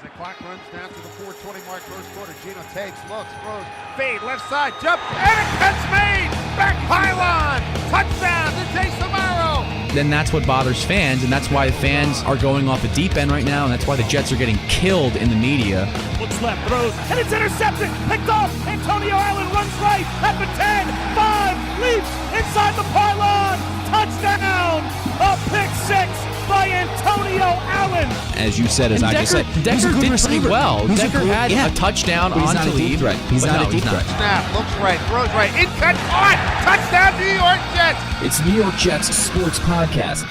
The clock runs down to the 4:20 mark, first quarter. Gino takes, looks, throws, fade, left side, jump, and a catch made! Back pylon! Touchdown to Jace Amaro! Then that's what bothers fans, and that's why fans are going off the deep end right now, and that's why the Jets are getting killed in the media. Looks left, throws, and it's intercepted! Picked off! Antonio Allen runs right at the 10, 5, leaps inside the pylon! Touchdown! A pick six by Antonio Allen! As you said, as And I just said, Decker did receiver. pretty well. He's Decker had a touchdown But he's on not a to deep lead. threat. He's not a deep threat. Snap, looks right, throws right, in cut, caught! Touchdown New York Jets! It's New York Jets Sports Podcast.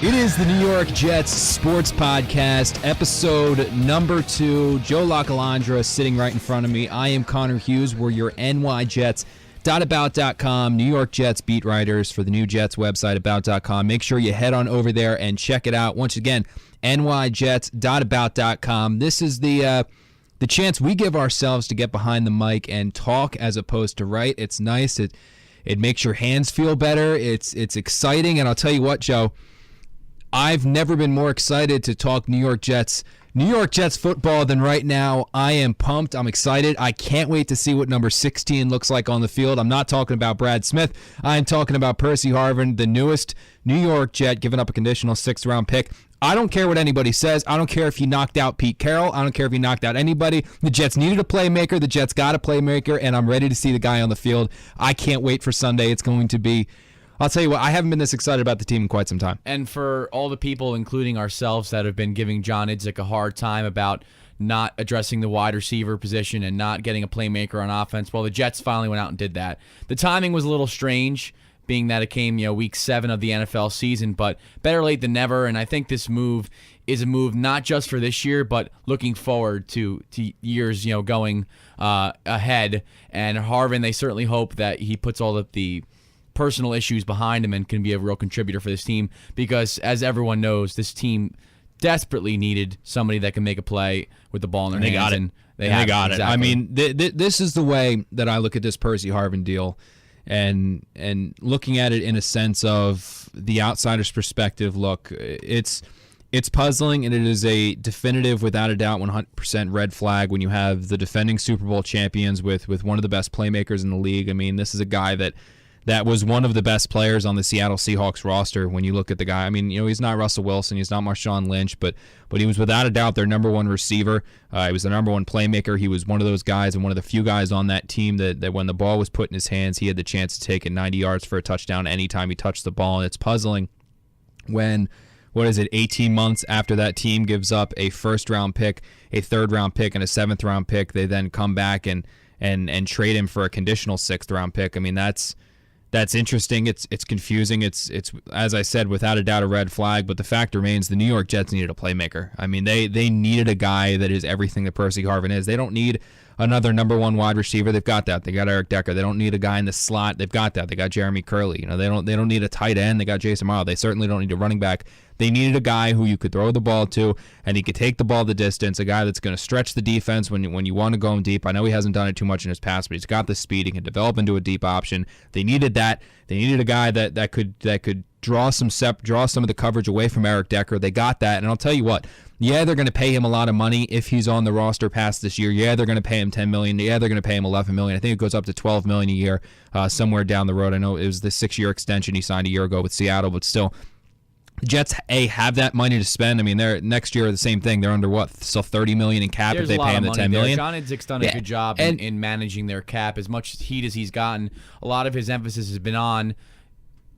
It is the New York Jets Sports Podcast, episode number 2. Joe Lacalandra sitting right in front of me. I am Connor Hughes. We're your NYJets.about.com, New York Jets beat writers for the new Jets website, about.com. Make sure you head on over there and check it out. Once again, NYJets.about.com. This is the chance we give ourselves to get behind the mic and talk as opposed to write. It's nice. It makes your hands feel better. It's exciting. And I'll tell you what, Joe, I've never been more excited to talk New York Jets football than right now. I am pumped. I'm excited. I can't wait to see what number 16 looks like on the field. I'm not talking about Brad Smith. I'm talking about Percy Harvin, the newest New York Jet, giving up a conditional 6th-round pick. I don't care what anybody says. I don't care if he knocked out Pete Carroll. I don't care if he knocked out anybody. The Jets needed a playmaker. The Jets got a playmaker, and I'm ready to see the guy on the field. I can't wait for Sunday. It's going to be... I'll tell you what, I haven't been this excited about the team in quite some time. And for all the people, including ourselves, that have been giving John Idzik a hard time about not addressing the wide receiver position and not getting a playmaker on offense, well, the Jets finally went out and did that. The timing was a little strange, being that it came, week 7 of the NFL season, but better late than never, and I think this move is a move not just for this year, but looking forward to years, going ahead. And Harvin, they certainly hope that he puts all of the personal issues behind him and can be a real contributor for this team, because as everyone knows, this team desperately needed somebody that can make a play with the ball in their hands. They got it. I mean, this is the way that I look at this Percy Harvin deal, and looking at it in a sense of the outsider's perspective. Look, it's puzzling, and it is a definitive, without a doubt, 100% red flag when you have the defending Super Bowl champions with one of the best playmakers in the league. I mean, this is a guy that was one of the best players on the Seattle Seahawks roster when you look at the guy. I mean, he's not Russell Wilson, he's not Marshawn Lynch, but he was without a doubt their number one receiver. He was the number one playmaker. He was one of those guys and one of the few guys on that team that when the ball was put in his hands, he had the chance to take it 90 yards for a touchdown anytime he touched the ball. And it's puzzling when, 18 months after that team gives up a first-round pick, a third-round pick, and a seventh-round pick, they then come back and trade him for a conditional 6th-round pick. I mean, that's interesting. It's confusing. It's as I said, without a doubt a red flag, but the fact remains the New York Jets needed a playmaker. I mean, they needed a guy that is everything that Percy Harvin is. They don't need another number 1 wide receiver. They've got that. They got Eric Decker. They don't need a guy in the slot. They've got that. They got Jeremy Curley. They don't need a tight end. They got Jason Morrow. They certainly don't need a running back. They needed a guy who you could throw the ball to, and he could take the ball the distance, a guy that's going to stretch the defense when you want to go in deep. I know he hasn't done it too much in his past, but he's got the speed. He can develop into a deep option. They needed that. They needed a guy that could draw some of the coverage away from Eric Decker. They got that, and I'll tell you what. Yeah, they're going to pay him a lot of money if he's on the roster past this year. Yeah, they're going to pay him $10 million. Yeah, they're going to pay him $11 million. I think it goes up to $12 million a year somewhere down the road. I know it was the 6-year extension he signed a year ago with Seattle, but still, the Jets have that money to spend. I mean, they're next year the same thing. They're under still $30 million in cap. There's if they pay him the $10 million. John Idzik's done a good job in managing their cap. As much heat as he's gotten, a lot of his emphasis has been on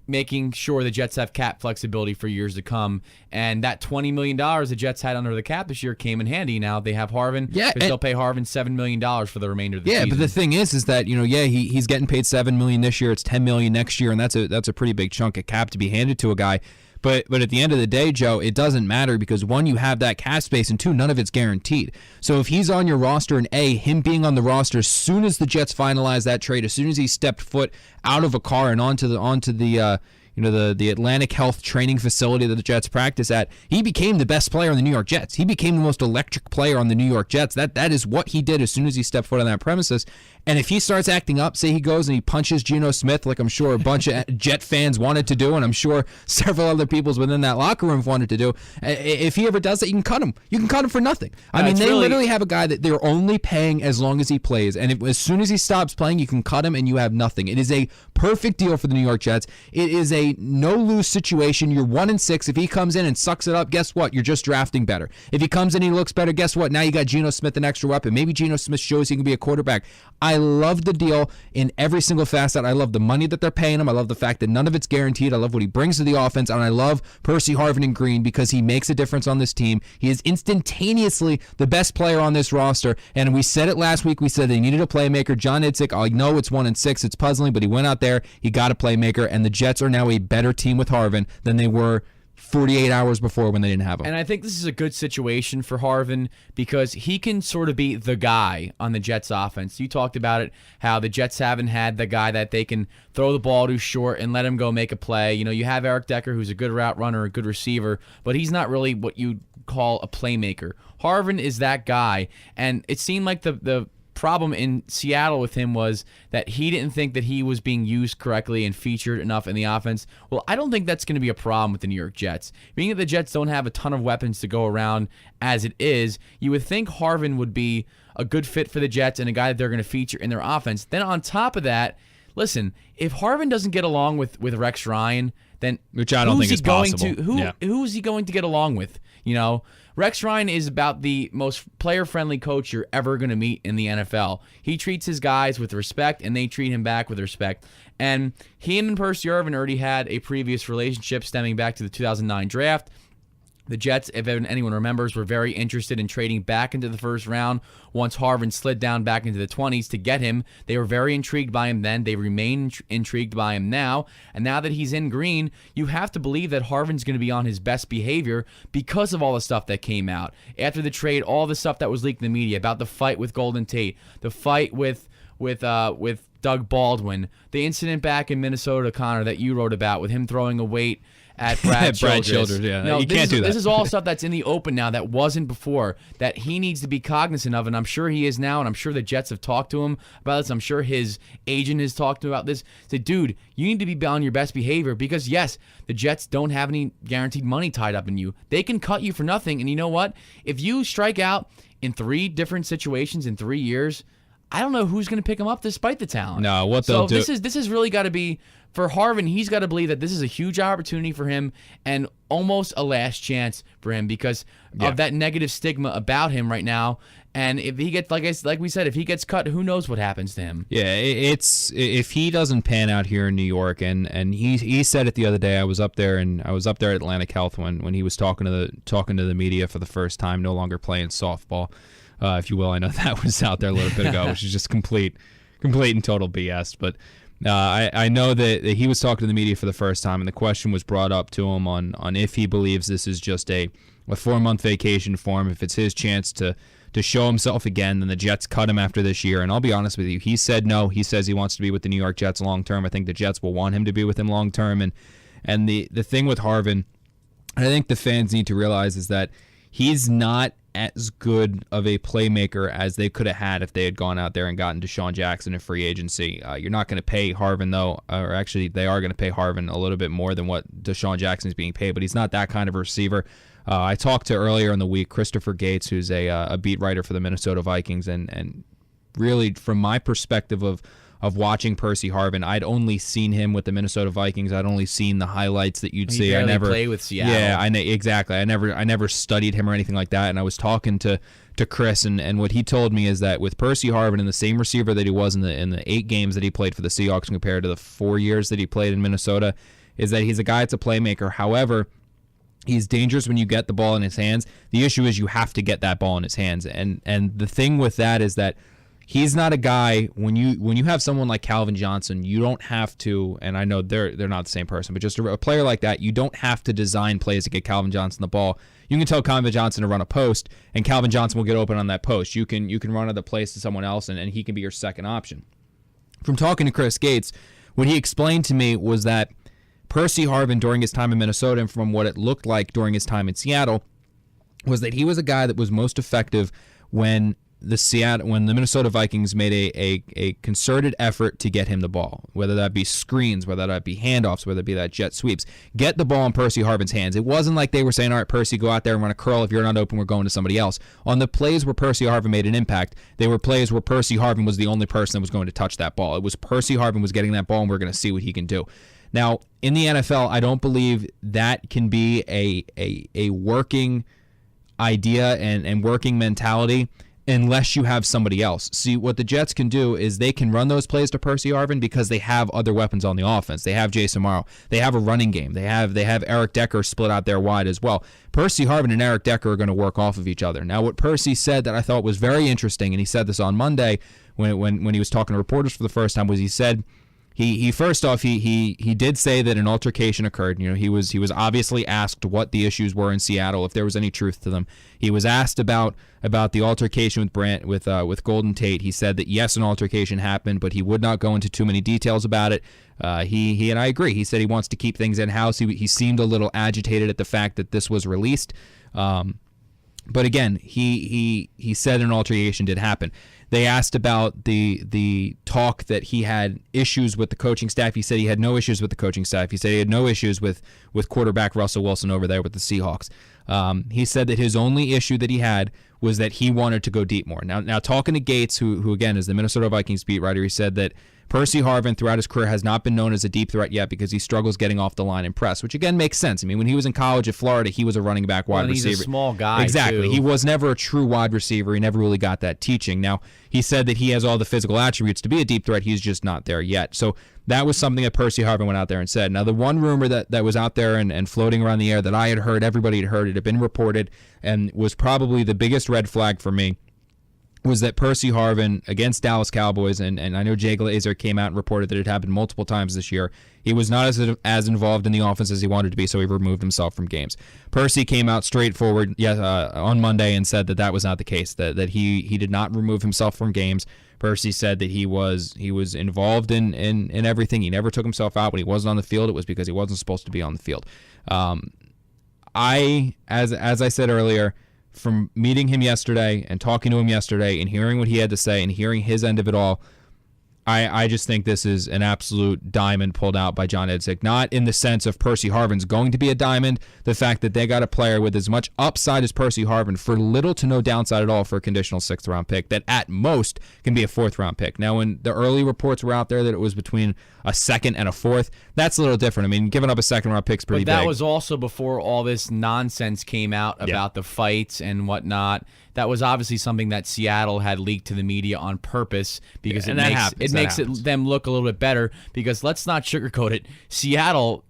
making sure the Jets have cap flexibility for years to come. And that $20 million the Jets had under the cap this year came in handy. Now they have Harvin. They'll pay Harvin $7 million for the remainder of the season. Yeah, but the thing is that, he's getting paid $7 million this year. It's $10 million next year, and that's a pretty big chunk of cap to be handed to a guy. But at the end of the day, Joe, it doesn't matter because, 1, you have that cap space, and 2, none of it's guaranteed. So if he's on your roster, and him being on the roster as soon as the Jets finalize that trade, as soon as he stepped foot out of a car and onto the the Atlantic Health training facility that the Jets practice at, he became the best player on the New York Jets. He became the most electric player on the New York Jets. That is what he did as soon as he stepped foot on that premises. And if he starts acting up, say he goes and he punches Geno Smith, like I'm sure a bunch of Jet fans wanted to do, and I'm sure several other people within that locker room wanted to do, if he ever does that, you can cut him. You can cut him for nothing. I mean, they literally have a guy that they're only paying as long as he plays, and as soon as he stops playing, you can cut him and you have nothing. It is a perfect deal for the New York Jets. It is a no-lose situation. You're 1-6. If he comes in and sucks it up, guess what? You're just drafting better. If he comes in and he looks better, guess what? Now you got Geno Smith, an extra weapon. Maybe Geno Smith shows he can be a quarterback. I love the deal in every single facet. I love the money that they're paying him. I love the fact that none of it's guaranteed. I love what he brings to the offense, and I love Percy Harvin in green because he makes a difference on this team. He is instantaneously the best player on this roster, and we said it last week. We said they needed a playmaker. John Idzik, I know it's 1-6. It's puzzling, but he went out there. He got a playmaker, and the Jets are now a better team with Harvin than they were 48 hours before when they didn't have him. And I think this is a good situation for Harvin because he can sort of be the guy on the Jets offense. You talked about it, how the Jets haven't had the guy that they can throw the ball to short and let him go make a play. You know, you have Eric Decker, who's a good route runner, a good receiver, but he's not really what you call a playmaker. Harvin is that guy, and it seemed like the problem in Seattle with him was that he didn't think that he was being used correctly and featured enough in the offense. Well, I don't think that's going to be a problem with the New York Jets. Being that the Jets don't have a ton of weapons to go around as it is, you would think Harvin would be a good fit for the Jets and a guy that they're going to feature in their offense. Then on top of that, listen, if Harvin doesn't get along with Rex Ryan, then which I don't think is possible. Who is he going to get along with? You know, Rex Ryan is about the most player-friendly coach you're ever going to meet in the NFL. He treats his guys with respect, and they treat him back with respect. And him and Percy Harvin already had a previous relationship stemming back to the 2009 draft. The Jets, if anyone remembers, were very interested in trading back into the first round once Harvin slid down back into the 20s to get him. They were very intrigued by him then. They remain intrigued by him now. And now that he's in green, you have to believe that Harvin's going to be on his best behavior because of all the stuff that came out. After the trade, all the stuff that was leaked in the media about the fight with Golden Tate, the fight with Doug Baldwin, the incident back in Minnesota, Connor, that you wrote about with him throwing a weight at Brad Childress. Yeah. No, you can't do that. This is all stuff that's in the open now that wasn't before, that he needs to be cognizant of, and I'm sure he is now, and I'm sure the Jets have talked to him about this. I'm sure his agent has talked to him about this. Say, dude, you need to be on your best behavior because, yes, the Jets don't have any guaranteed money tied up in you. They can cut you for nothing, and you know what? If you strike out in 3 different situations in 3 years, I don't know who's going to pick him up despite the talent. No, what they'll do. So this has really got to be, for Harvin, he's got to believe that this is a huge opportunity for him and almost a last chance for him because of that negative stigma about him right now. And if he gets, like we said, if he gets cut, who knows what happens to him? Yeah, it's if he doesn't pan out here in New York, and he said it the other day. I was up there at Atlantic Health when he was talking to the media for the first time, no longer playing softball. If you will. I know that was out there a little bit ago, which is just complete and total BS. But I know that he was talking to the media for the first time, and the question was brought up to him on if he believes this is just a 4-month vacation for him, if it's his chance to show himself again, then the Jets cut him after this year. And I'll be honest with you, he said no. He says he wants to be with the New York Jets long term. I think the Jets will want him to be with him long term. And the thing with Harvin, I think the fans need to realize is that he's not as good of a playmaker as they could have had if they had gone out there and gotten Deshaun Jackson in free agency. You're not going to pay Harvin, though, or actually they are going to pay Harvin a little bit more than what Deshaun Jackson is being paid, but he's not that kind of a receiver. I talked to earlier in the week Christopher Gates, who's a beat writer for the Minnesota Vikings, and really from my perspective of watching Percy Harvin, I'd only seen him with the Minnesota Vikings. I'd only seen the highlights that you'd see. I never play with Seattle. Yeah, exactly. I never studied him or anything like that. And I was talking to Chris, and what he told me is that with Percy Harvin and the same receiver that he was in the 8 games that he played for the Seahawks compared to the 4 years that he played in Minnesota, is that he's a guy that's a playmaker. However, he's dangerous when you get the ball in his hands. The issue is you have to get that ball in his hands, and the thing with that is that he's not a guy, when you have someone like Calvin Johnson, you don't have to, and I know they're not the same person, but just a player like that, you don't have to design plays to get Calvin Johnson the ball. You can tell Calvin Johnson to run a post, and Calvin Johnson will get open on that post. You can run other plays to someone else, and he can be your second option. From talking to Chris Gates, what he explained to me was that Percy Harvin during his time in Minnesota and from what it looked like during his time in Seattle was that he was a guy that was most effective when the Minnesota Vikings made a concerted effort to get him the ball, whether that be screens, whether that be handoffs, whether it be that jet sweeps. Get the ball in Percy Harvin's hands. It wasn't like they were saying, all right, Percy, go out there and run a curl. If you're not open, we're going to somebody else. On the plays where Percy Harvin made an impact, they were plays where Percy Harvin was the only person that was going to touch that ball. It was Percy Harvin was getting that ball, and we're going to see what he can do. Now, in the NFL, I don't believe that can be a working idea and working mentality unless you have somebody else. See, what the Jets can do is they can run those plays to Percy Harvin because they have other weapons on the offense. They have Jason Morrow. They have a running game. They have Eric Decker split out there wide as well. Percy Harvin and Eric Decker are going to work off of each other. Now, what Percy said that I thought was very interesting, and he said this on Monday when he was talking to reporters for the first time, was he said he first off he did say that an altercation occurred. You know, he was obviously asked what the issues were in Seattle, if there was any truth to them. He was asked about the altercation with Golden Tate. He said that yes, an altercation happened, but he would not go into too many details about it. He and I agree. He said he wants to keep things in house. He seemed a little agitated at the fact that this was released. But again, he said an altercation did happen. They asked about the talk that he had issues with the coaching staff. He said he had no issues with the coaching staff. He said he had no issues with quarterback Russell Wilson over there with the Seahawks. He said that his only issue that he had was that he wanted to go deep more. Now talking to Gates, who again is the Minnesota Vikings beat writer, he said that Percy Harvin throughout his career has not been known as a deep threat yet because he struggles getting off the line and press, which again makes sense. I mean, when he was in college at Florida, he was a running back wide receiver. He's a small guy, exactly. too. He was never a true wide receiver. He never really got that teaching. Now, he said that he has all the physical attributes to be a deep threat. He's just not there yet. So that was something that Percy Harvin went out there and said. Now, the one rumor that was out there and floating around the air that I had heard, everybody had heard, it had been reported, and was probably the biggest red flag for me, was that Percy Harvin against Dallas Cowboys, and I know Jay Glazer came out and reported that it happened multiple times this year. He was not as involved in the offense as he wanted to be, so he removed himself from games. Percy came out straightforward on Monday and said that was not the case, that he did not remove himself from games. Percy said that he was involved in everything. He never took himself out. When he wasn't on the field, it was because he wasn't supposed to be on the field. As I said earlier, from meeting him yesterday and talking to him yesterday and hearing what he had to say and hearing his end of it all, I just think this is an absolute diamond pulled out by John Idzik. Not in the sense of Percy Harvin's going to be a diamond, the fact that they got a player with as much upside as Percy Harvin for little to no downside at all for a conditional 6th-round pick that at most can be a 4th-round pick. Now, when the early reports were out there that it was between a 2nd and a 4th, that's a little different. I mean, giving up a 2nd-round pick is pretty big. But that was also before all this nonsense came out about the fights and whatnot. That was obviously something that Seattle had leaked to the media on purpose because it makes them look a little bit better, because let's not sugarcoat it. Seattle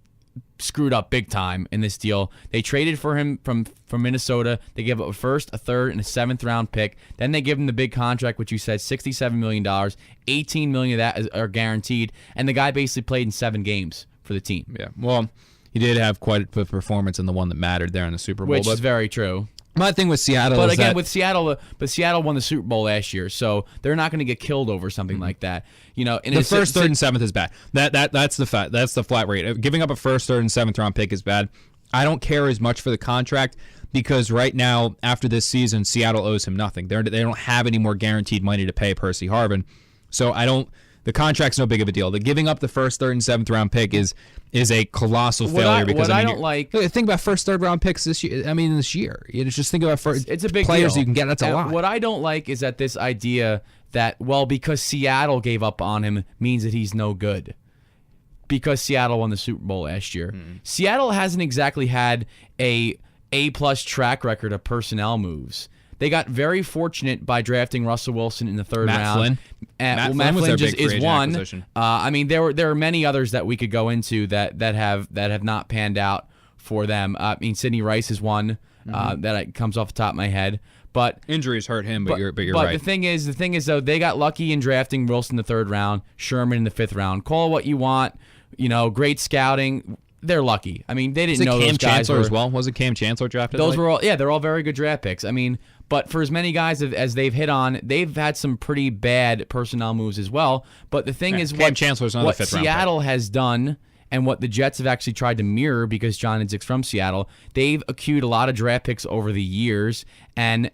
screwed up big time in this deal. They traded for him from Minnesota. They gave up a 1st, a 3rd, and a 7th-round pick. Then they give him the big contract, which you said $67 million. $18 million of that are guaranteed, and the guy basically played in 7 games for the team. Yeah, well, he did have quite a performance in the one that mattered there in the Super Bowl. Which is very true. My thing with Seattle but is again, that, with Seattle, Seattle won the Super Bowl last year, so they're not going to get killed over something like that. You know, the 1st, 3rd, and 7th is bad. That's the flat rate. Giving up a 1st, 3rd, and 7th-round pick is bad. I don't care as much for the contract because right now, after this season, Seattle owes him nothing. They don't have any more guaranteed money to pay Percy Harvin, so the contract's no big of a deal. The giving up the 1st, 3rd, and 7th-round pick is a colossal failure. Because I don't like. Think about 1st, 3rd-round picks this year. I mean, this year, you just think about it's a big players deal. You can get. That's a lot. What I don't like is that this idea that because Seattle gave up on him means that he's no good. Because Seattle won the Super Bowl last year, Seattle hasn't exactly had a A+ track record of personnel moves. They got very fortunate by drafting Russell Wilson in the 3rd round. Matt Matt Flynn Flynn was their just big free is agent one. acquisition. I mean, there are many others that we could go into that have not panned out for them. I mean, Sidney Rice is one that comes off the top of my head. But injuries hurt him, but you're right. But the thing is though, they got lucky in drafting Wilson in the 3rd round, Sherman in the 5th round. Call what you want, great scouting. They're lucky. I mean, they didn't know those guys Chancellor as well. Wasn't Cam Chancellor drafted? Those were all, they're all very good draft picks. I mean, but for as many guys as they've hit on, they've had some pretty bad personnel moves as well. But the thing is, Cam Chancellor's on the 5th round Seattle has done, and what the Jets have actually tried to mirror, because John Idzik's from Seattle, they've accrued a lot of draft picks over the years, and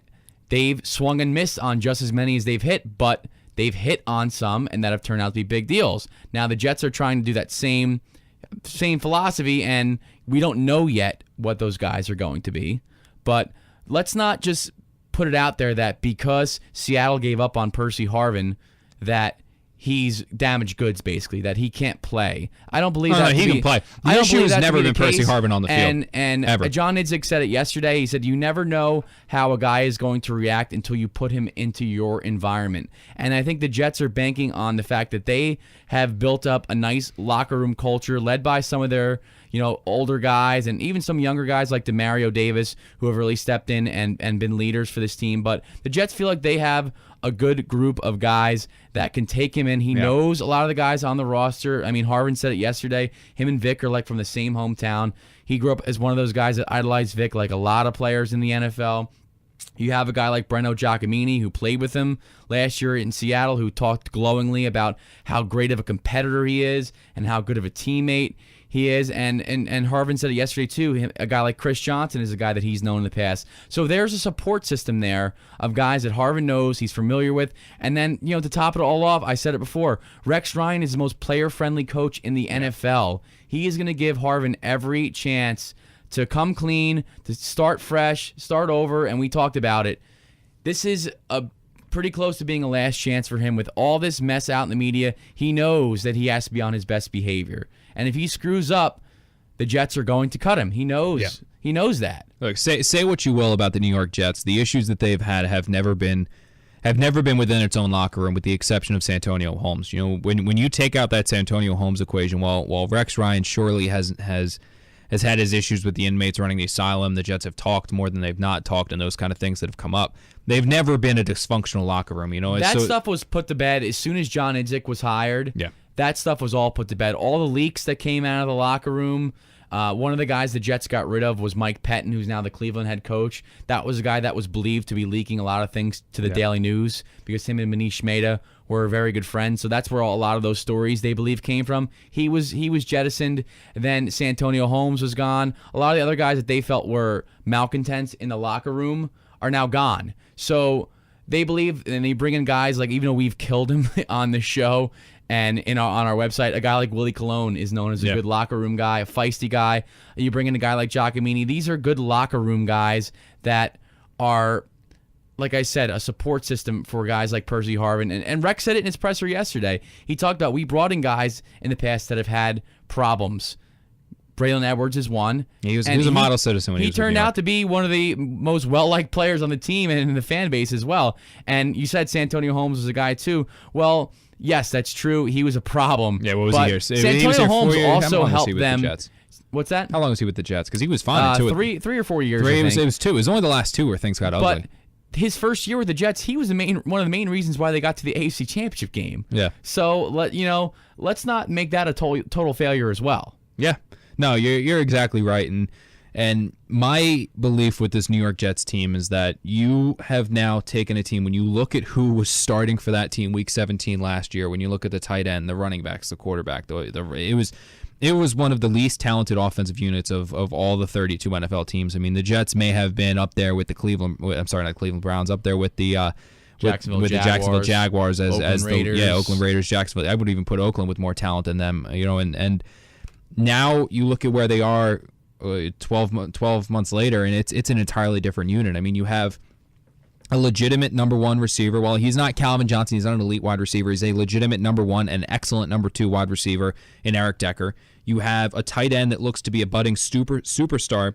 they've swung and missed on just as many as they've hit, but they've hit on some, and that have turned out to be big deals. Now the Jets are trying to do that same philosophy, and we don't know yet what those guys are going to be. But let's not just put it out there that because Seattle gave up on Percy Harvin, that he's damaged goods, basically, that he can't play. I don't believe that. He can play. The issue has never been Percy Harvin on the field. And ever. John Idzik said it yesterday. He said, you never know how a guy is going to react until you put him into your environment. And I think the Jets are banking on the fact that they have built up a nice locker room culture led by some of their older guys and even some younger guys like DeMario Davis, who have really stepped in and been leaders for this team. But the Jets feel like they have a good group of guys that can take him in. He knows a lot of the guys on the roster. I mean, Harvin said it yesterday. Him and Vic are like from the same hometown. He grew up as one of those guys that idolized Vic, like a lot of players in the NFL. You have a guy like Breno Giacomini, who played with him last year in Seattle, who talked glowingly about how great of a competitor he is and how good of a teammate he is. And Harvin said it yesterday too. A guy like Chris Johnson is a guy that he's known in the past. So there's a support system there of guys that Harvin knows, he's familiar with. And then, to top it all off, I said it before, Rex Ryan is the most player-friendly coach in the NFL. He is going to give Harvin every chance to come clean, to start fresh, start over, and we talked about it. This is pretty close to being a last chance for him. With all this mess out in the media, he knows that he has to be on his best behavior. And if he screws up, the Jets are going to cut him. He knows. Yeah. He knows that. Look, say what you will about the New York Jets. The issues that they've had have never been within its own locker room, with the exception of Santonio Holmes. When you take out that Santonio Holmes equation, while Rex Ryan surely has had his issues with the inmates running the asylum, the Jets have talked more than they've not talked, and those kind of things that have come up. They've never been a dysfunctional locker room. That stuff was put to bed as soon as John Idzik was hired. Yeah. That stuff was all put to bed. All the leaks that came out of the locker room. One of the guys the Jets got rid of was Mike Pettin, who's now the Cleveland head coach. That was a guy that was believed to be leaking a lot of things to the Daily News, because him and Manish Mehta were very good friends. So that's where a lot of those stories, they believe, came from. He was jettisoned. Then Santonio Holmes was gone. A lot of the other guys that they felt were malcontents in the locker room are now gone. So they believe, and they bring in guys like, even though we've killed him on the show and on our website, a guy like Willie Colon is known as a good locker room guy, a feisty guy. You bring in a guy like Giacomini. These are good locker room guys that are, like I said, a support system for guys like Percy Harvin. And Rex said it in his presser yesterday. He talked about, we brought in guys in the past that have had problems. Braylon Edwards is one. He was a model citizen when he was turned out to be one of the most well-liked players on the team and in the fan base as well. And you said Santonio Holmes was a guy too. Well, yes, that's true. He was a problem. Yeah, what was he here? Santonio Holmes also helped them. What's that? How long was he with the Jets? Because he was fine. Three or 4 years. It was 2. It was only the last 2 where things got ugly. But his first year with the Jets, he was one of the main reasons why they got to the AFC Championship game. Yeah. So let's not make that a total failure as well. Yeah. No, you're exactly right. And my belief with this New York Jets team is that you have now taken a team, when you look at who was starting for that team week 17 last year, when you look at the tight end, the running backs, the quarterback, it was one of the least talented offensive units of all the 32 NFL teams. I mean, the Jets may have been up there with the Cleveland Browns, up there with the Jacksonville Jaguars as Raiders. Oakland Raiders, Jacksonville. I would even put Oakland with more talent than them, and now you look at where they are 12 months later, and it's an entirely different unit. I mean, you have a legitimate number 1 receiver. Well, he's not Calvin Johnson. He's not an elite wide receiver. He's a legitimate number 1 and excellent number 2 wide receiver in Eric Decker. You have a tight end that looks to be a budding superstar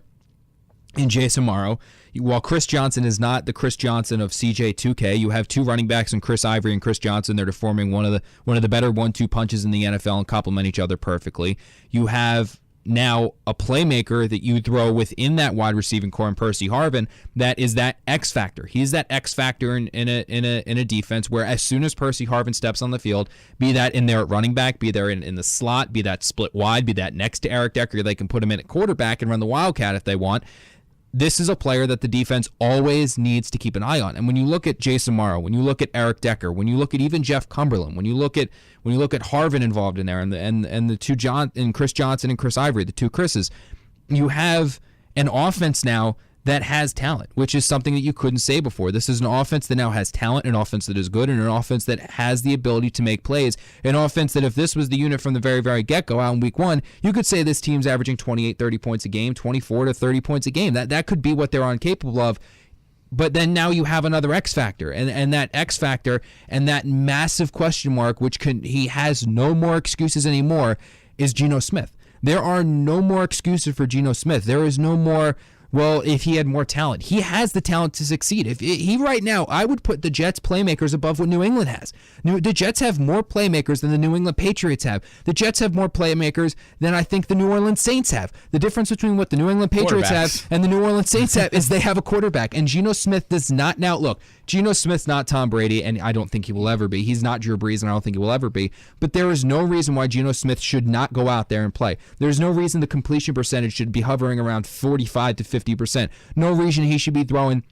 in Jason Morrow. While Chris Johnson is not the Chris Johnson of CJ2K, you have 2 running backs in Chris Ivory and Chris Johnson. They're forming one of the better 1-2 punches in the NFL and complement each other perfectly. You have now a playmaker that you throw within that wide receiving core in Percy Harvin that is that X factor. He's that X factor in a defense where as soon as Percy Harvin steps on the field, be that in there at running back, be there in the slot, be that split wide, be that next to Eric Decker, they can put him in at quarterback and run the Wildcat if they want. this is a player that the defense always needs to keep an eye on. And when you look at Jason Morrow, when you look at Eric Decker, when you look at even Jeff Cumberland, when you look at Harvin involved in there, and the two and Chris Johnson and Chris Ivory, the two Chris's, you have an offense now that has talent, which is something that you couldn't say before. This is an offense that now has talent, an offense that is good, and an offense that has the ability to make plays. An offense that if this was the unit from the very, very get-go out in week one, you could say this team's averaging 28, 30 points a game, 24 to 30 points a game. That could be what they're incapable of. But then now you have another X factor, and that X factor and that massive question mark, he has no more excuses anymore, is Geno Smith. There are no more excuses for Geno Smith. There is no more, well, if he had more talent. He has the talent to succeed. If he right now, I would put the Jets playmakers above what New England has. The Jets have more playmakers than the New England Patriots have. The Jets have more playmakers than I think the New Orleans Saints have. The difference between what the New England Patriots have and the New Orleans Saints have is they have a quarterback. And Geno Smith does not. Now, look, Geno Smith's not Tom Brady, and I don't think he will ever be. He's not Drew Brees, and I don't think he will ever be. But there is no reason why Geno Smith should not go out there and play. There's no reason the completion percentage should be hovering around 45 to 50%. No reason he should be throwing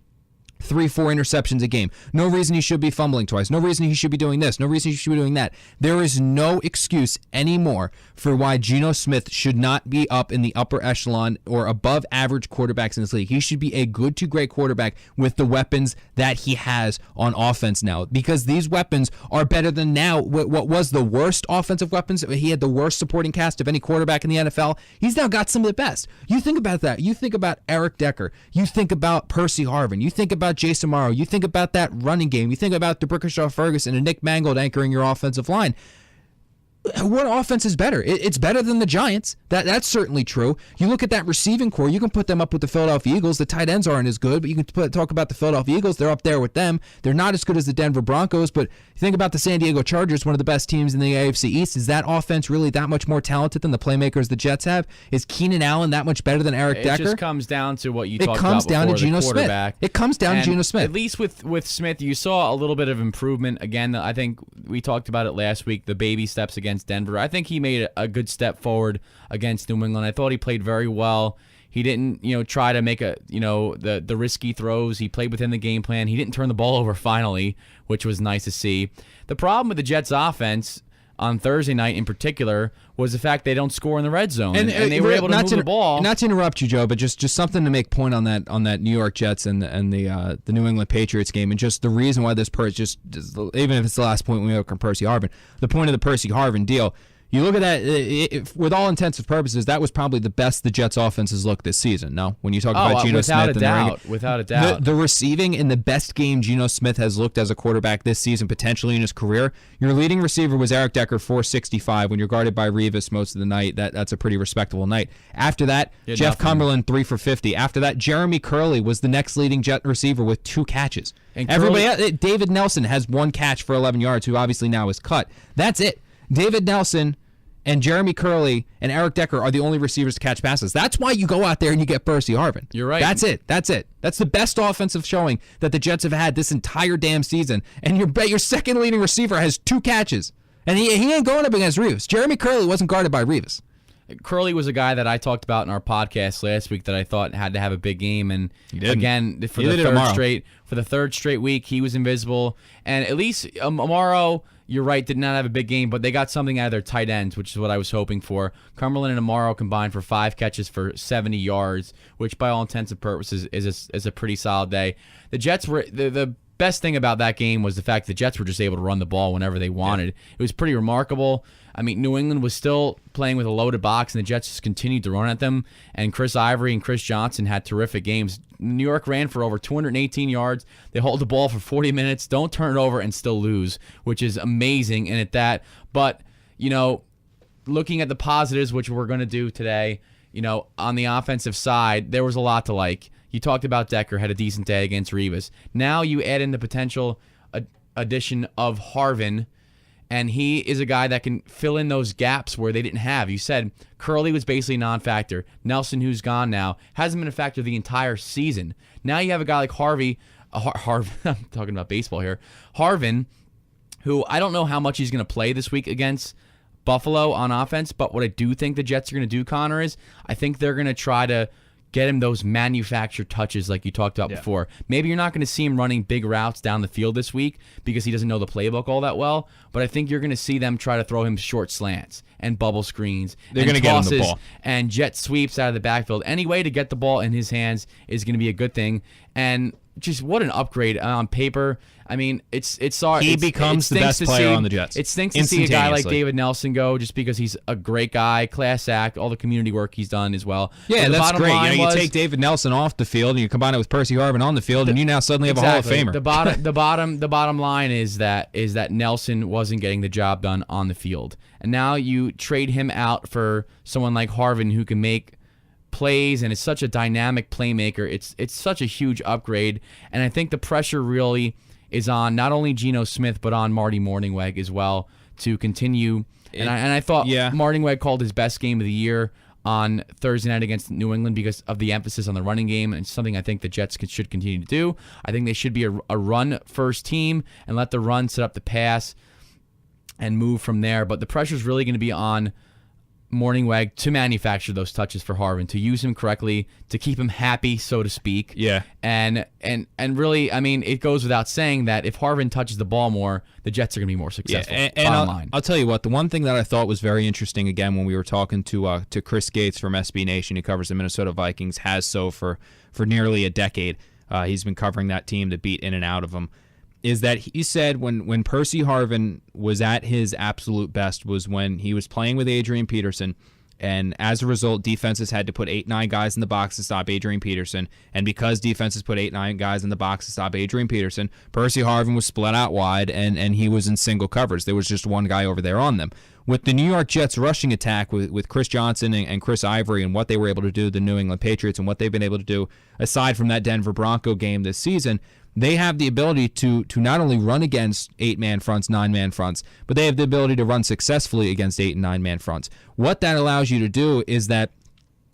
3-4 interceptions a game. No reason he should be fumbling twice. No reason he should be doing this. No reason he should be doing that. There is no excuse anymore for why Geno Smith should not be up in the upper echelon or above average quarterbacks in this league. He should be a good to great quarterback with the weapons that he has on offense now, because these weapons are better than now what was the worst offensive weapons. He had the worst supporting cast of any quarterback in the NFL. He's now got some of the best. You think about that. You think about Eric Decker. You think about Percy Harvin. You think about Jason Morrow. You think about that running game. You think about DeBrickashaw Ferguson and Nick Mangold anchoring your offensive line. What offense is better? It's better than the Giants. That's certainly true. You look at that receiving core, you can put them up with the Philadelphia Eagles. The tight ends aren't as good, but you can talk about the Philadelphia Eagles. They're up there with them. They're not as good as the Denver Broncos, but think about the San Diego Chargers, one of the best teams in the AFC East. Is that offense really that much more talented than the playmakers the Jets have? Is Keenan Allen that much better than Eric Decker? It just comes down to what you talked about before, comes down to Geno Smith. It comes down to Geno Smith. At least with Smith, you saw a little bit of improvement. Again, I think we talked about it last week, the baby steps against Denver. I think he made a good step forward against New England. I thought he played very well. He didn't, try to make the risky throws. He played within the game plan. He didn't turn the ball over finally, which was nice to see. The problem with the Jets offense on Thursday night in particular was the fact they don't score in the red zone, and they were able to move the ball. Not to interrupt you, Joe, but just something to make point on that New York Jets and the New England Patriots game, and just the reason why this even if it's the last point we make on Percy Harvin, the point of the Percy Harvin deal. You look at that, with all intents and purposes, that was probably the best the Jets' offense has looked this season, no? When you talk about Geno Smith. Without a doubt. The receiving in the best game Geno Smith has looked as a quarterback this season, potentially in his career, your leading receiver was Eric Decker, 465. When you're guarded by Revis most of the night, that's a pretty respectable night. After that, Jeff Cumberland, 3 for 50. After that, Jeremy Curley was the next leading Jet receiver with 2 catches. And everybody else, David Nelson has 1 catch for 11 yards, who obviously now is cut. That's it. David Nelson and Jeremy Curley and Eric Decker are the only receivers to catch passes. That's why you go out there and you get Percy Harvin. You're right. That's it. That's the best offensive showing that the Jets have had this entire damn season. And your second leading receiver has 2 catches. And he ain't going up against Revis. Jeremy Curley wasn't guarded by Revis. Curley was a guy that I talked about in our podcast last week that I thought had to have a big game, and again for the third straight week he was invisible. And at least Amaro, you're right, did not have a big game, but they got something out of their tight ends, which is what I was hoping for. Cumberland and Amaro combined for 5 catches for 70 yards, which by all intents and purposes is a pretty solid day. The Jets were the best thing about that game was the fact the Jets were just able to run the ball whenever they wanted. Yeah. It was pretty remarkable. I mean, New England was still playing with a loaded box, and the Jets just continued to run at them. And Chris Ivory and Chris Johnson had terrific games. New York ran for over 218 yards. They hold the ball for 40 minutes, don't turn it over, and still lose, which is amazing. And at that, but looking at the positives, which we're going to do today, on the offensive side, there was a lot to like. You talked about Decker had a decent day against Revis. Now you add in the potential addition of Harvin, and he is a guy that can fill in those gaps where they didn't have. You said Curley was basically a non-factor. Nelson, who's gone now, hasn't been a factor the entire season. Now you have a guy like Harvin, I'm talking about baseball here, Harvin, who I don't know how much he's going to play this week against Buffalo on offense, but what I do think the Jets are going to do, Connor, is I think they're going to try to get him those manufactured touches like you talked about before. Maybe you're not going to see him running big routes down the field this week because he doesn't know the playbook all that well, but I think you're going to see them try to throw him short slants and bubble screens. They're going to get him the ball. And jet sweeps out of the backfield. Any way to get the ball in his hands is going to be a good thing. And just what an upgrade on paper. I mean, he becomes the best player on the Jets. It stinks to see a guy like David Nelson go just because he's a great guy, class act, all the community work he's done as well. Yeah, that's great. You take David Nelson off the field and you combine it with Percy Harvin on the field, and you now suddenly have a Hall of Famer. The bottom line is that Nelson wasn't getting the job done on the field, and now you trade him out for someone like Harvin who can make plays and is such a dynamic playmaker. It's such a huge upgrade, and I think the pressure really is on not only Geno Smith but on Marty Mornhinweg as well to continue. And I thought Mornhinweg called his best game of the year on Thursday night against New England because of the emphasis on the running game, and it's something I think the Jets should continue to do. I think they should be a run-first team and let the run set up the pass and move from there. But the pressure is really going to be on Mornhinweg to manufacture those touches for Harvin, to use him correctly, to keep him happy, so to speak. Yeah. And really, I mean, it goes without saying that if Harvin touches the ball more, the Jets are going to be more successful. Yeah, and I'll tell you what, the one thing that I thought was very interesting, again, when we were talking to Chris Gates from SB Nation, who covers the Minnesota Vikings, has so for nearly a decade. He's been covering that team to beat in and out of them. Is that he said when Percy Harvin was at his absolute best was when he was playing with Adrian Peterson, and as a result, defenses had to put 8-9 guys in the box to stop Adrian Peterson, and because defenses put 8-9 guys in the box to stop Adrian Peterson, Percy Harvin was split out wide, and he was in single coverage. There was just one guy over there on them. With the New York Jets rushing attack with Chris Johnson and Chris Ivory and what they were able to do, the New England Patriots, and what they've been able to do aside from that Denver Bronco game this season, they have the ability to not only run against 8-man fronts, 9-man fronts, but they have the ability to run successfully against 8- and 9-man fronts. What that allows you to do is that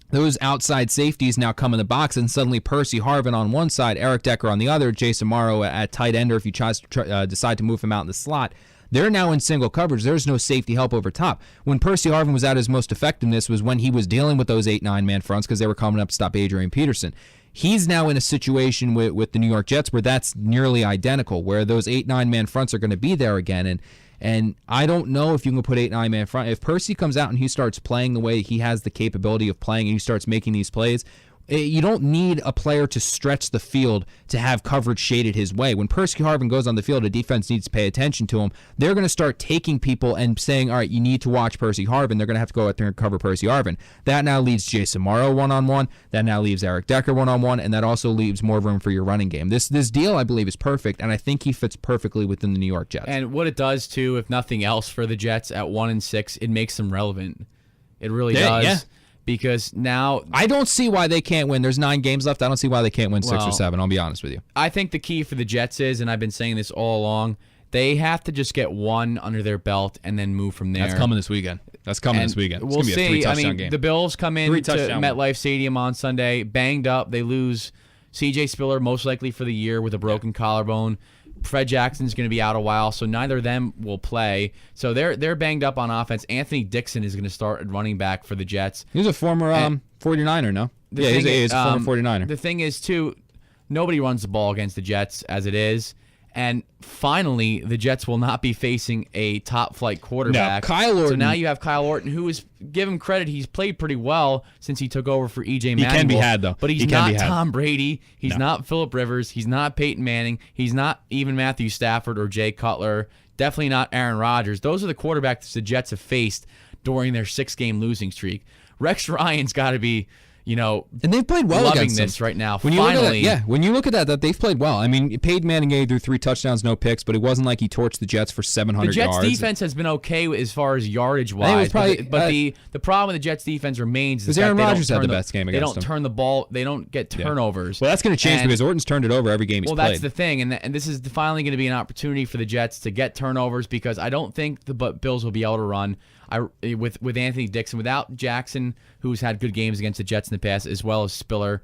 those outside safeties now come in the box, and suddenly Percy Harvin on one side, Eric Decker on the other, Jason Morrow at tight end, or if you decide to move him out in the slot, they're now in single coverage. There's no safety help over top. When Percy Harvin was at his most effectiveness was when he was dealing with those 8-9-man fronts because they were coming up to stop Adrian Peterson. He's now in a situation with the New York Jets where that's nearly identical, where those 8-9-man fronts are going to be there again. And I don't know if you can put 8-9-man front. If Percy comes out and he starts playing the way he has the capability of playing and he starts making these plays, you don't need a player to stretch the field to have coverage shaded his way. When Percy Harvin goes on the field, a defense needs to pay attention to him. They're going to start taking people and saying, all right, you need to watch Percy Harvin. They're going to have to go out there and cover Percy Harvin. That now leaves Jason Morrow one-on-one. That now leaves Eric Decker one-on-one. And that also leaves more room for your running game. This deal, I believe, is perfect, and I think he fits perfectly within the New York Jets. And what it does, too, if nothing else for the Jets at 1-6, it makes them relevant. It really does. Yeah. Because now I don't see why they can't win. There's 9 games left. I don't see why they can't win 6 or 7. I'll be honest with you. I think the key for the Jets is, and I've been saying this all along, they have to just get one under their belt and then move from there. That's coming this weekend. It's we'll going to be a 3-touchdown game. The Bills come in to MetLife Stadium on Sunday, banged up. They lose C.J. Spiller most likely for the year with a broken collarbone. Fred Jackson's going to be out a while, so neither of them will play. So they're banged up on offense. Anthony Dixon is going to start at running back for the Jets. He's a former 49er, no? Yeah, he's a former 49er. The thing is, too, nobody runs the ball against the Jets as it is. And finally, the Jets will not be facing a top-flight quarterback. No, Kyle Orton. So now you have Kyle Orton, who is, give him credit, he's played pretty well since he took over for E.J. Manuel. He can be had, though. But he's not Tom Brady. He's not Phillip Rivers. He's not Peyton Manning. He's not even Matthew Stafford or Jay Cutler. Definitely not Aaron Rodgers. Those are the quarterbacks the Jets have faced during their 6-game losing streak. Rex Ryan's got to be... and they've played well loving against this them. right now. When you look at that, they've played well. I mean, Peyton Manning threw 3 touchdowns, no picks, but it wasn't like he torched the Jets for 700 yards. The Jets' defense has been okay as far as yardage-wise, but the problem with the Jets' defense remains is that Aaron Rodgers had the best game against them. They don't turn the ball. They don't get turnovers. Well, that's going to change because Orton's turned it over every game he's played. Well, that's the thing, and this is finally going to be an opportunity for the Jets to get turnovers because I don't think the Bills will be able to run. With Anthony Dixon, without Jackson, who's had good games against the Jets in the past, as well as Spiller,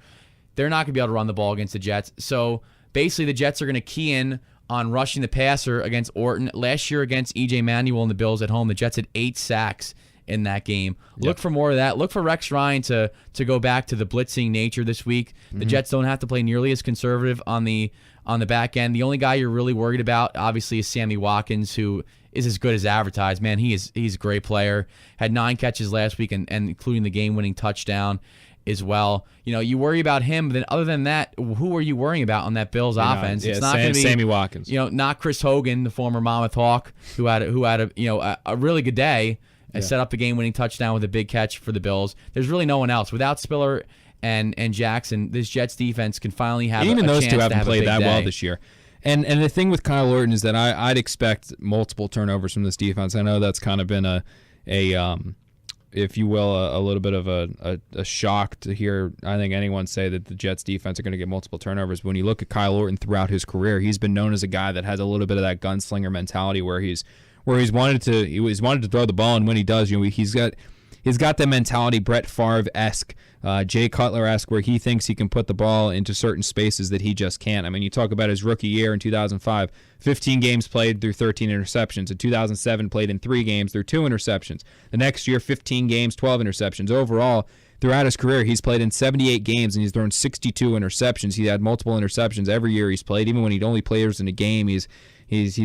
they're not going to be able to run the ball against the Jets. So basically, the Jets are going to key in on rushing the passer against Orton. Last year against E.J. Manuel and the Bills at home, the Jets had 8 sacks in that game. Look for more of that. Look for Rex Ryan to go back to the blitzing nature this week. The Jets don't have to play nearly as conservative on the back end. The only guy you're really worried about, obviously, is Sammy Watkins, who is as good as advertised. Man, he's a great player. Had 9 catches last week, and including the game-winning touchdown as well. You worry about him, but then other than that, who are you worrying about on that Bills offense? It's not going to be Sammy Watkins. Not Chris Hogan, the former Monmouth Hawk, who had a really good day and set up the game-winning touchdown with a big catch for the Bills. There's really no one else without Spiller and Jackson. This Jets defense can finally have even a those chance two to haven't have played a big that day. well this year. And the thing with Kyle Orton is that I'd expect multiple turnovers from this defense. I know that's kind of been a if you will, a little bit of a shock to hear, I think, anyone say that the Jets defense are going to get multiple turnovers. But when you look at Kyle Orton throughout his career, he's been known as a guy that has a little bit of that gunslinger mentality where he's wanted to throw the ball, and when he does, he's got that mentality, Brett Favre-esque, Jay Cutler-esque, where he thinks he can put the ball into certain spaces that he just can't. I mean, you talk about his rookie year in 2005, 15 games played through 13 interceptions. In 2007, played in 3 games through 2 interceptions. The next year, 15 games, 12 interceptions. Overall, throughout his career, he's played in 78 games, and he's thrown 62 interceptions. He had multiple interceptions every year he's played. Even when he'd only played in a game, he's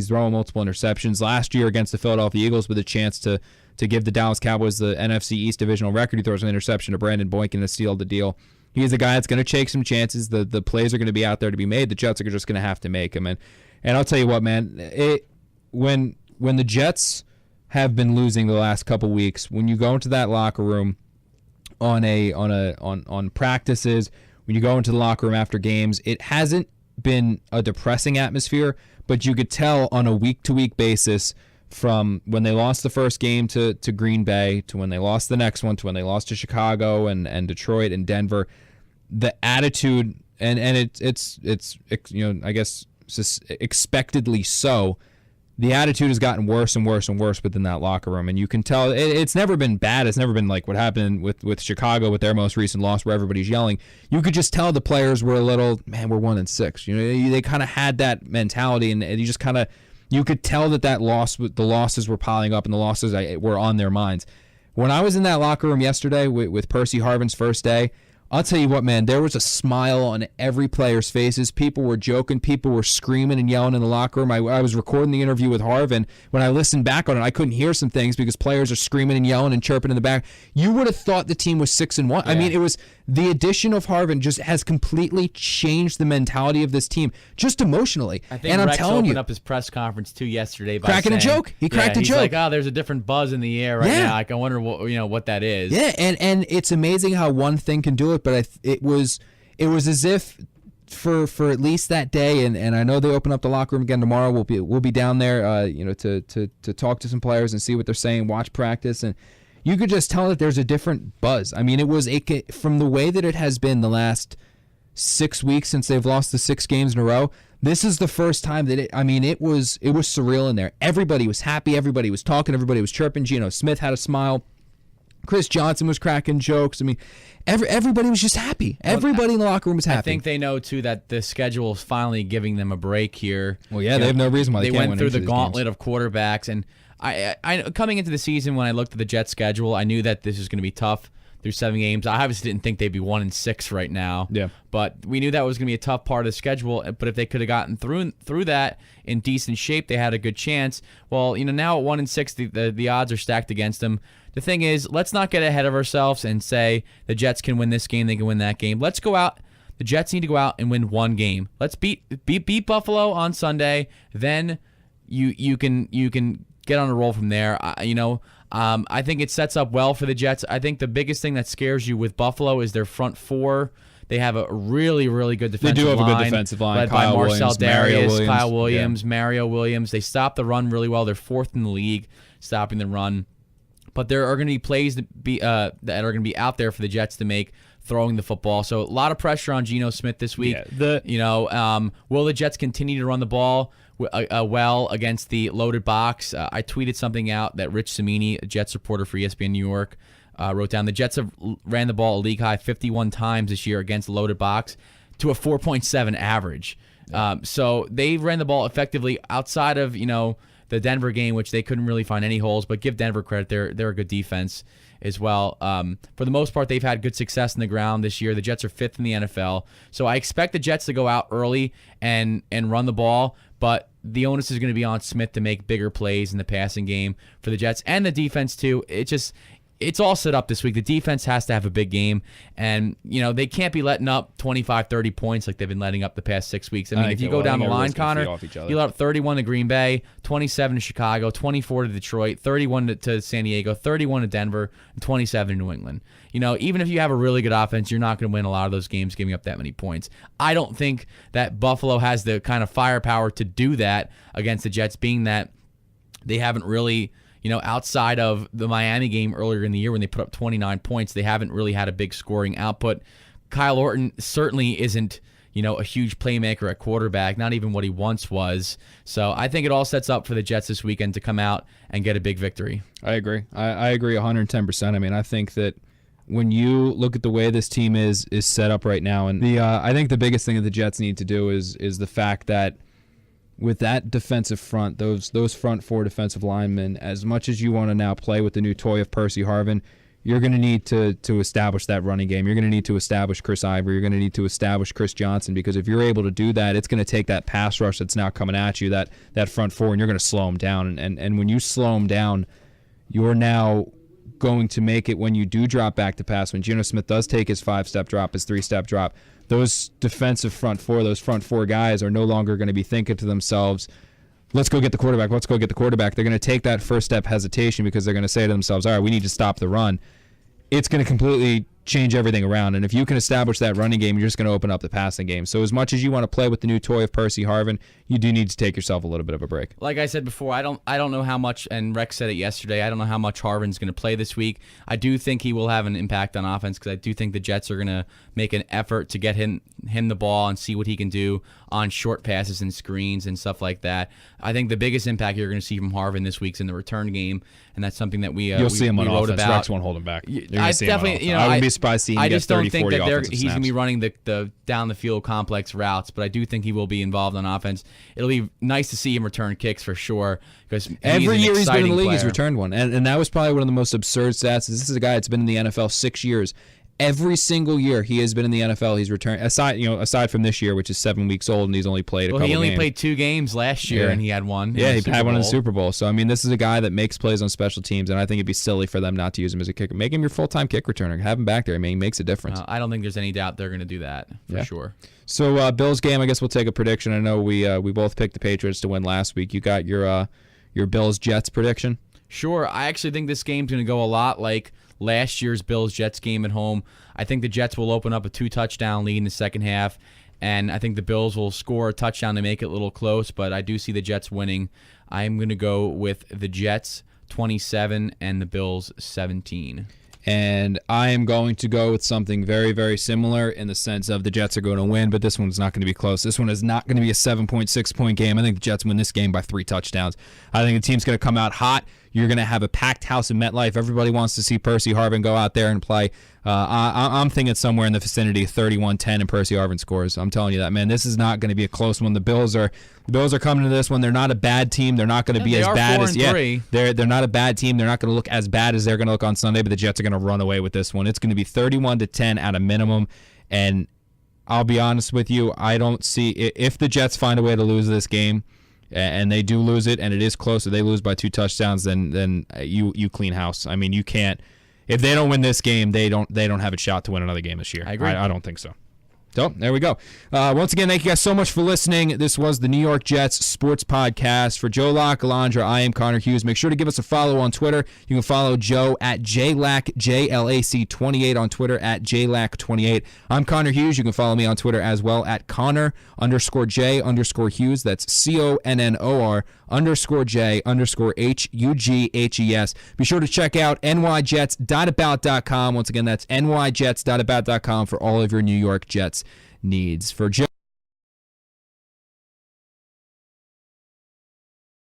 throwing multiple interceptions. Last year against the Philadelphia Eagles with a chance to give the Dallas Cowboys the NFC East divisional record, he throws an interception to Brandon Boykin to seal the deal. He's a guy that's going to take some chances. The plays are going to be out there to be made. The Jets are just going to have to make them. And I'll tell you what, man, when the Jets have been losing the last couple weeks, when you go into that locker room on practices, when you go into the locker room after games, it hasn't been a depressing atmosphere, but you could tell on a week-to-week basis from when they lost the first game to Green Bay to when they lost the next one to when they lost to Chicago and Detroit and Denver, the attitude and it's I guess expectedly so, the attitude has gotten worse and worse and worse within that locker room, and you can tell it's never been bad. It's never been like what happened with Chicago with their most recent loss where everybody's yelling. You could just tell the players were a little, man, we're 1-6. They kind of had that mentality, and you just kind of, you could tell that the losses were piling up and the losses were on their minds. When I was in that locker room yesterday with Percy Harvin's first day, I'll tell you what, man, there was a smile on every player's faces. People were joking. People were screaming and yelling in the locker room. I was recording the interview with Harvin. When I listened back on it, I couldn't hear some things because players are screaming and yelling and chirping in the back. You would have thought the team was 6-1. Yeah. I mean, it was the addition of Harvin just has completely changed the mentality of this team, just emotionally. I think and Rex opened up his press conference too yesterday by cracking saying, a joke. He cracked a he's joke. Like, there's a different buzz in the air right now. Like, I wonder what that is. Yeah, and it's amazing how one thing can do it. But it was as if for at least that day, and I know they open up the locker room again tomorrow. We'll be down there, to talk to some players and see what they're saying, watch practice, and you could just tell that there's a different buzz. I mean, it was from the way that it has been the last 6 weeks since they've lost the 6 games in a row. This is the first time that it was surreal in there. Everybody was happy. Everybody was talking. Everybody was chirping. Geno Smith had a smile. Chris Johnson was cracking jokes. I mean, everybody was just happy. Everybody in the locker room was happy. I think they know, too, that the schedule is finally giving them a break here. Well, yeah, they have no reason why they can't went through the games. gauntlet of quarterbacks. And I coming into the season, when I looked at the Jets' schedule, I knew that this was going to be tough through 7 games. I obviously didn't think they'd be 1-6 right now. Yeah. But we knew that was going to be a tough part of the schedule. But if they could have gotten through that in decent shape, they had a good chance. Well, now at 1-6, the odds are stacked against them. The thing is, let's not get ahead of ourselves and say the Jets can win this game, they can win that game. Let's go out. The Jets need to go out and win one game. Let's beat Buffalo on Sunday. Then you can get on a roll from there. I think it sets up well for the Jets. I think the biggest thing that scares you with Buffalo is their front four. They have a really, really good defensive line. They do have a good defensive line. Led Kyle by Marcel Williams, Darius, Kyle Williams, Mario Williams. They stop the run really well. They're 4th in the league stopping the run. But there are going to be plays that are going to be out there for the Jets to make throwing the football. So a lot of pressure on Geno Smith this week. Yeah, will the Jets continue to run the ball well against the loaded box? I tweeted something out that Rich Cimini, a Jets reporter for ESPN New York, wrote down. The Jets have ran the ball a league high 51 times this year against the loaded box to a 4.7 average. So they ran the ball effectively outside of the Denver game, which they couldn't really find any holes, but give Denver credit. They're a good defense as well. For the most part, they've had good success in the ground this year. The Jets are 5th in the NFL. So I expect the Jets to go out early and run the ball, but the onus is going to be on Smith to make bigger plays in the passing game for the Jets and the defense too. It's all set up this week. The defense has to have a big game, and they can't be letting up 25, 30 points like they've been letting up the past 6 weeks. I mean, if you go down the line, Connor, you let up 31 to Green Bay, 27 to Chicago, 24 to Detroit, 31 to San Diego, 31 to Denver, and 27 to New England. Even if you have a really good offense, you're not going to win a lot of those games giving up that many points. I don't think that Buffalo has the kind of firepower to do that against the Jets, being that they haven't really, outside of the Miami game earlier in the year when they put up 29 points, they haven't really had a big scoring output. Kyle Orton certainly isn't, a huge playmaker at quarterback, not even what he once was. So I think it all sets up for the Jets this weekend to come out and get a big victory. I agree. I agree 110%. I mean, I think that when you look at the way this team is set up right now, and I think the biggest thing that the Jets need to do is the fact that with that defensive front, those front 4 defensive linemen, as much as you want to now play with the new toy of Percy Harvin, you're going to need to establish that running game. You're going to need to establish Chris Ivory. You're going to need to establish Chris Johnson, because if you're able to do that, it's going to take that pass rush that's now coming at you, that front 4, and you're going to slow them down. And when you slow them down, you're now going to make it when you do drop back to pass. When Geno Smith does take his 5-step drop, his 3-step drop, those defensive front 4, those front 4 guys are no longer going to be thinking to themselves, let's go get the quarterback, let's go get the quarterback. They're going to take that first step hesitation, because they're going to say to themselves, all right, we need to stop the run. It's going to completely change everything around. And if you can establish that running game, you're just going to open up the passing game. So as much as you want to play with the new toy of Percy Harvin, you do need to take yourself a little bit of a break. Like I said before, I don't know how much, and Rex said it yesterday, I don't know how much Harvin's going to play this week. I do think he will have an impact on offense, because I do think the Jets are going to make an effort to get him the ball and see what he can do on short passes and screens and stuff like that. I think the biggest impact you're going to see from Harvin this week's in the return game, and that's something that you'll see him on wrote offense. about. Rex won't hold him back. I definitely, I wouldn't be surprised seeing him get 30, 40 offensive snaps. I just don't think that he's going to be running the down the field complex routes, but I do think he will be involved on offense. It'll be nice to see him return kicks for sure, because every year he's been in the league, player. He's returned one, and that was probably one of the most absurd stats. This is a guy that's been in the NFL 6 years. Every single year he has been in the NFL, he's returned. Aside from this year, which is 7 weeks old, and he's only played a couple games. Well, he only played 2 games last year, and he had one. Yeah, he had one in the Super Bowl. So, I mean, this is a guy that makes plays on special teams, and I think it'd be silly for them not to use him as a kicker. Make him your full-time kick returner. Have him back there. I mean, he makes a difference. I don't think there's any doubt they're going to do that, for sure. So, Bills game, I guess we'll take a prediction. I know we both picked the Patriots to win last week. You got your Bills-Jets prediction? Sure. I actually think this game's going to go a lot like last year's Bills-Jets game at home. I think the Jets will open up a 2-touchdown lead in the second half, and I think the Bills will score a touchdown to make it a little close, but I do see the Jets winning. I'm going to go with the Jets 27 and the Bills 17. And I am going to go with something very, very similar in the sense of the Jets are going to win, but this one's not going to be close. This one is not going to be a 7.6-point game. I think the Jets win this game by 3 touchdowns. I think the team's going to come out hot. You're going to have a packed house in MetLife. Everybody wants to see Percy Harvin go out there and play. I'm thinking somewhere in the vicinity of 31-10 and Percy Harvin scores. I'm telling you that, man. This is not going to be a close one. The Bills are coming to this one. They're not a bad team. They're not going to be as bad as they're not a bad team. They're not going to look as bad as they're going to look on Sunday, but the Jets are going to run away with this one. It's going to be 31-10 at a minimum, and I'll be honest with you, I don't see if the Jets find a way to lose this game, and they do lose it, and it is close, or they lose by 2 touchdowns, then you clean house. I mean, you can't. If they don't win this game, they don't have a shot to win another game this year. I agree. I don't think so. So, there we go. Once again, thank you guys so much for listening. This was the New York Jets Sports Podcast. For Joe Lacalandra, I am Connor Hughes. Make sure to give us a follow on Twitter. You can follow Joe at JLAC, JLAC28 on Twitter, at JLAC28. I'm Connor Hughes. You can follow me on Twitter as well at Connor_J_Hughes. That's CONNOR_J_HUGHES. Be sure to check out nyjets.about.com. Once again, that's nyjets.about.com for all of your New York Jets needs. For Joe